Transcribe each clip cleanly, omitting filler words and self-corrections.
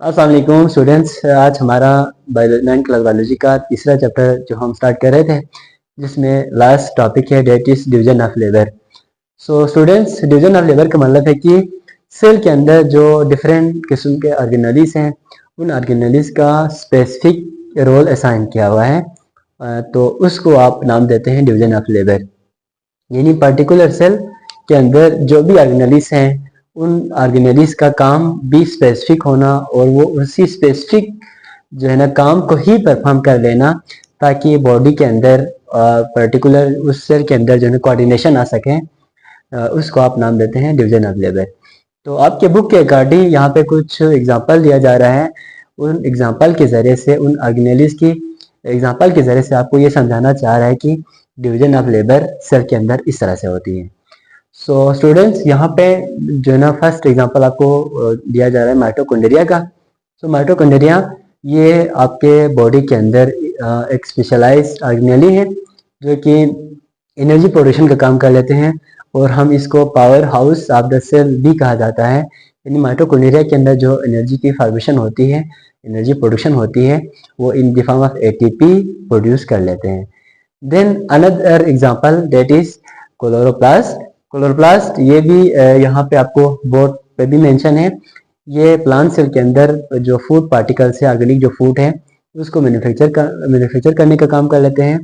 अस्सलाम वालेकुम स्टूडेंट्स। आज हमारा 9th क्लास बायोलॉजी का तीसरा चैप्टर जो हम स्टार्ट कर रहे थे, जिसमें लास्ट टॉपिक है that is division of labour. So students, division of labour का मतलब है कि सेल के अंदर जो डिफरेंट किस्म के ऑर्गेनेलिस हैं, उन ऑर्गेनेलिस का स्पेसिफिक रोल असाइन किया हुआ है, तो उसको आप नाम देते हैं डिवीजन ऑफ लेबर। यानी पर्टिकुलर सेल के अंदर जो भी ऑर्गेनेलिस हैं, उन ऑर्गेनेलिस का काम भी स्पेसिफिक होना और वो उसी स्पेसिफिक जो है ना काम को ही परफॉर्म कर लेना, ताकि बॉडी के अंदर पर्टिकुलर उस सेल के अंदर जो है कोऑर्डिनेशन आ सके। उसको आप नाम देते हैं डिवीजन ऑफ लेबर। तो आपके बुक के अकॉर्डिंग यहाँ पे कुछ एग्जांपल दिया जा रहा है। उन एग्जांपल के ज़रिए से, उन ऑर्गेनेलिस की एग्जांपल के ज़रिए से आपको ये समझाना चाह रहा है कि डिवीजन ऑफ लेबर सेल के अंदर इस तरह से होती है। सो स्टूडेंट्स, यहाँ पे जो है ना फर्स्ट एग्जांपल आपको दिया जा रहा है माइटोकॉन्ड्रिया का। सो माइटोकॉन्ड्रिया ये आपके बॉडी के अंदर एक स्पेशलाइज्ड ऑर्गेनेली है जो कि एनर्जी प्रोडक्शन का काम कर लेते हैं, और हम इसको powerhouse of the cell भी कहा जाता है। यानी माइटोकॉन्ड्रिया के अंदर जो एनर्जी की फॉर्मेशन होती है, एनर्जी प्रोडक्शन होती है, वो in the form of ATP produce कर लेते हैं। Then another example that is chloroplast. Chloroplast ये भी यहाँ पे आपको बोर्ड पे भी मेंशन है। ये प्लांट सेल के अंदर जो फूड पार्टिकल्स है, ऑर्गेनिक जो फूड है, उसको मैन्युफैक्चर करने का काम कर लेते हैं।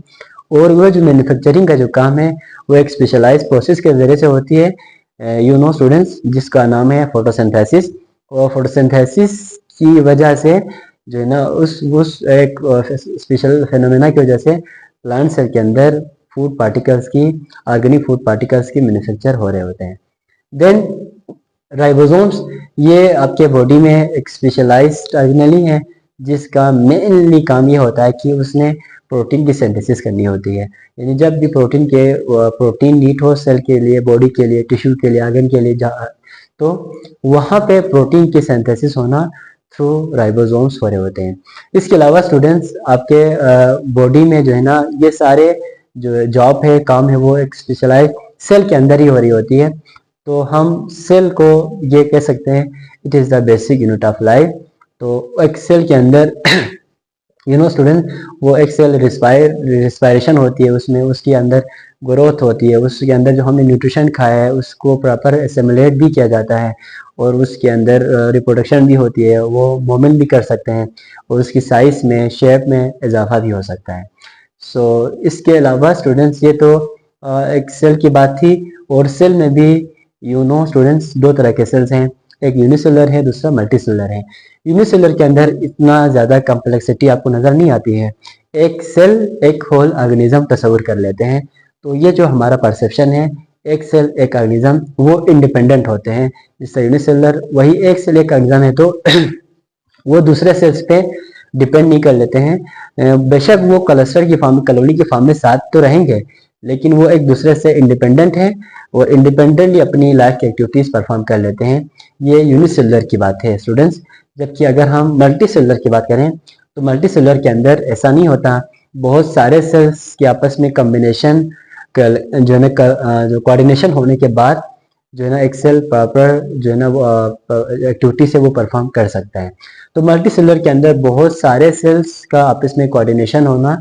और वो जो मैन्युफैक्चरिंग का जो काम है, वो एक स्पेशलाइज्ड प्रोसेस के जरिए से होती है, यू नो स्टूडेंट्स, जिसका नाम है फोटोसिंथेसिस। और फोटोसिंथेसिस की वजह से जो है ना उस एक स्पेशल फेनोमेना की वजह से प्लांट सेल के अंदर फूड पार्टिकल्स की, ऑर्गेनिक फूड पार्टिकल्स की मैन्युफैक्चर हो रहे होते हैं। देन राइबोसोम्स, ये आपके बॉडी में एक स्पेशलाइज्ड ऑर्गेनेली है, जिसका मेनली काम ये होता है कि उसने प्रोटीन की सिंथेसिस करनी होती है। यानी जब भी प्रोटीन नीड हो सेल के लिए, बॉडी के लिए, टिश्यू के लिए, ऑर्गन के लिए, तो वहाँ पे प्रोटीन की सिंथेसिस होना थ्रू राइबोसोम्स हो रहे होते हैं। इसके अलावा स्टूडेंट्स, आपके बॉडी में जो है ना ये सारे जो जॉब है, काम है, वो एक स्पेशलाइज सेल के अंदर ही हो रही होती है। तो हम सेल को ये कह सकते हैं it is the basic unit of life. तो एक सेल के अंदर यू नो स्टूडेंट, वो एक सेल रिस्पायरेशन होती है, उसमें उसके अंदर ग्रोथ होती है, उसके अंदर जो हमने न्यूट्रिशन खाया है उसको प्रॉपर एसिमुलेट भी किया जाता है, और उसके अंदर रिप्रोडक्शन भी होती है, वो मूवमेंट भी कर सकते हैं, और उसकी साइज में, शेप में इजाफा भी हो सकता है। सो इसके अलावा स्टूडेंट्स, ये तो एक सेल की बात थी। और सेल में भी यू नो स्टूडेंट्स दो तरह के सेल्स हैं, एक यूनिसेलुलर है, दूसरा मल्टीसेलुलर है। यूनिसेलुलर के अंदर इतना ज़्यादा कम्प्लेक्सिटी आपको नज़र नहीं आती है, एक सेल एक होल ऑर्गेनिज्म तस्वुर कर लेते हैं। तो ये जो हमारा परसेप्शन है, एक सेल एक ऑर्गेनिज्म, वो इंडिपेंडेंट होते हैं। जिससे यूनिसेलुलर, वही एक सेल एक ऑर्गेनिज्म है, तो वो दूसरे सेल्स पे डिपेंड नहीं कर लेते हैं। बेशक वो क्लस्टर की फॉर्म, कॉलोनी की फॉर्म में साथ तो रहेंगे, लेकिन वो एक दूसरे से इंडिपेंडेंट है और इंडिपेंडेंटली अपनी लाइफ की एक्टिविटीज परफॉर्म कर लेते हैं। ये यूनिसेलुलर की बात है स्टूडेंट्स। जबकि अगर हम मल्टी सेलुलर की बात करें, तो मल्टी सेलुलर के अंदर ऐसा नहीं होता। बहुत सारे सेल्स के आपस में कम्बिनेशन जो है ना, जो कोऑर्डिनेशन होने के बाद जो है ना एक सेल प्रॉपर जो है ना वो एक्टिविटी से वो परफॉर्म कर सकता है। तो मल्टी सेलुलर के अंदर बहुत सारे सेल्स का आपस में कोऑर्डिनेशन होना,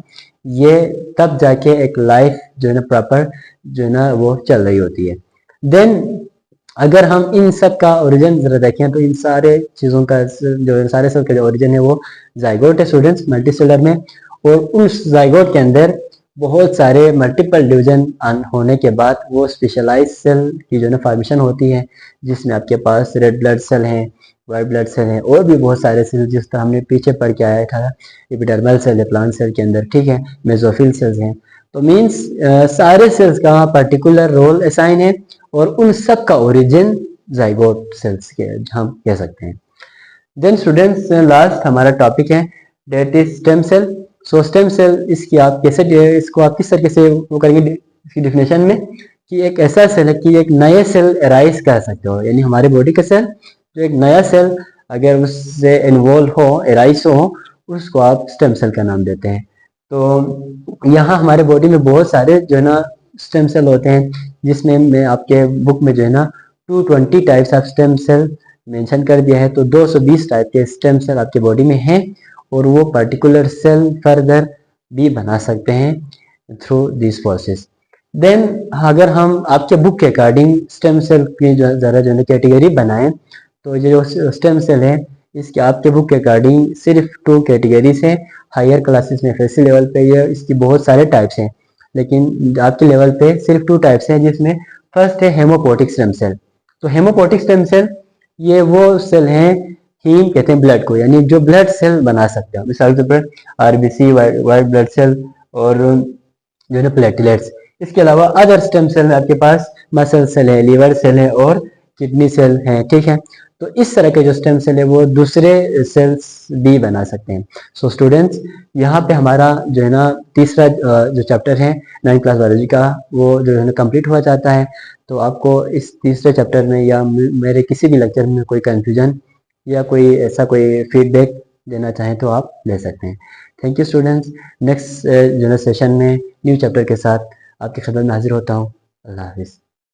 ये तब जाके एक लाइफ जो है ना प्रॉपर जो है ना वो चल रही होती है। देन अगर हम इन सब का ओरिजिन जरा देखें, तो इन सारे चीज़ों का जो सारे सेल का जो ओरिजिन है, वो जाइगोट है स्टूडेंट्स, मल्टीसेलर में। और उस जाइगोट के अंदर बहुत सारे मल्टीपल डिवीजन होने के बाद वो स्पेशलाइज सेल की जो है फॉर्मेशन होती है, जिसमें आपके पास रेड ब्लड सेल हैं, वाइट ब्लड सेल हैं, और भी बहुत सारे सेल, जिस तरह हमने पीछे पढ़ के आया था, एपिडर्मल सेल है प्लांट सेल के अंदर, ठीक है, मेसोफिल सेल्स हैं। तो मीन्स सारे सेल्स का पर्टिकुलर रोल असाइन है, और उन सब का ओरिजिन जाइगोट सेल्स के हम कह सकते हैं। देन स्टूडेंट्स, लास्ट हमारा टॉपिक है that is stem cell. So stem cell, इसकी आप कैसे, इसको आप किस तरीके से वो करेंगे इसकी डिफिनेशन में, कि एक ऐसा सेल है कि एक नए सेल एराइज कर सकते हो। यानी हमारे बॉडी का सेल, जो एक नया सेल अगर उससे इन्वॉल्व हो, एराइज हो, उसको आप स्टेम सेल का नाम देते हैं। तो यहाँ हमारे बॉडी में बहुत सारे जो है ना स्टेम सेल होते हैं, जिसमें मैं आपके बुक में जो है ना 220 types of stem cell mention कर दिया है। तो 220 टाइप के स्टेम सेल आपके बॉडी में हैं और वो पर्टिकुलर सेल फर्दर भी बना सकते हैं थ्रू दिस प्रोसेस। देन अगर हम आपके बुक के अकॉर्डिंग स्टेम सेल की जो ज़रा जो है कैटेगरी बनाएं, तो ये जो स्टेम सेल है इसके आपके बुक के अकॉर्डिंग सिर्फ 2 कैटेगरीज हैं। हायर क्लासेस में फैसिल लेवल पे ये इसकी बहुत सारे टाइप्स हैं, लेकिन आपके लेवल पे सिर्फ 2 टाइप्स हैं, जिसमें फर्स्ट है हेमोपोटिक स्टेम सेल। तो हेमोपोटिक स्टेम सेल ये वो सेल हैं, हीम कहते हैं ब्लड को, यानी जो ब्लड सेल बना सकते हैं। मिसाल के तौर पर आरबीसी, वाइट ब्लड सेल और जो है प्लेटलेट्स। इसके अलावा अदर स्टेम सेल आपके पास मसल सेल है, लीवर सेल है और किडनी सेल है, ठीक है। तो इस तरह के जो स्टेम सेल है वो दूसरे सेल्स भी बना सकते हैं। सो स्टूडेंट्स, यहाँ पे हमारा जो है ना तीसरा जो चैप्टर है 9th क्लास बायोलॉजी का, वो जो है ना कंप्लीट हुआ जाता है। तो आपको इस तीसरे चैप्टर में या मेरे किसी भी लेक्चर में कोई कंफ्यूजन या कोई ऐसा कोई फीडबैक देना चाहें तो आप ले सकते हैं। Thank you students. नेक्स्ट जो है सेशन में न्यू चैप्टर के साथ आपकी खिदमत में हाजिर होता हूँ। अल्लाह हाफिज़।